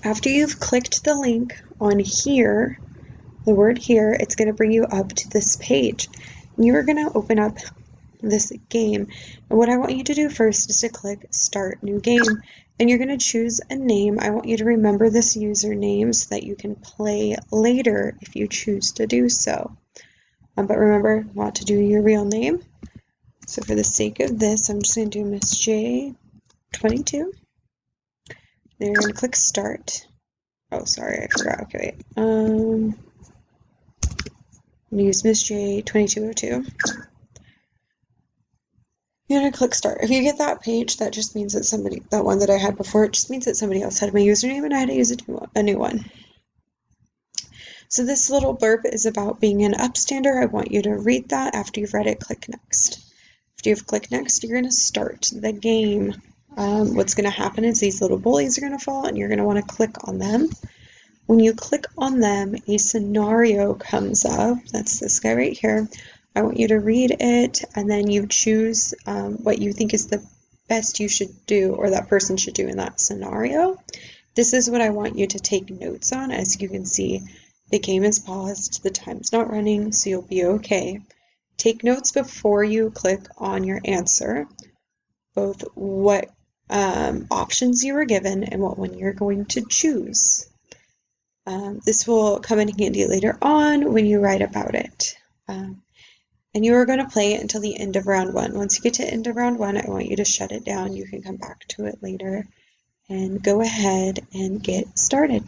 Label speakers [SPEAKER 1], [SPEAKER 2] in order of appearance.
[SPEAKER 1] After you've clicked the link on here, the word here, it's going to bring you up to this page. You are going to open up this game. And what I want you to do first is to click Start New Game. And you're going to choose a name. I want you to remember this username so that you can play later if you choose to do so. But remember not to do your real name. So for the sake of this, I'm just going to do Miss J 22. Then you're going to click Start. Oh, sorry, I forgot. Okay, wait. I'm going to use Miss J 2202. You're going to click Start. If you get that page, that just means that that one that I had before, it just means that somebody else had my username and I had to use a new one. So this little blurb is about being an upstander. I want you to read that. After you've read it, click Next. After you've clicked Next, you're going to start the game. What's going to happen is these little bullies are going to fall and you're going to want to click on them. When you click on them, a scenario comes up. That's this guy right here. I want you to read it and then you choose what you think is the best you should do or that person should do in that scenario. This is what I want you to take notes on. As you can see, the game is paused, the time's not running, so you'll be okay. Take notes before you click on your answer, both what options you were given and what one you're going to choose. This will come in handy later on when you write about it. And you are going to play it until the end of round one. Once you get to the end of round one, I want you to shut it down. You can come back to it later and go ahead and get started.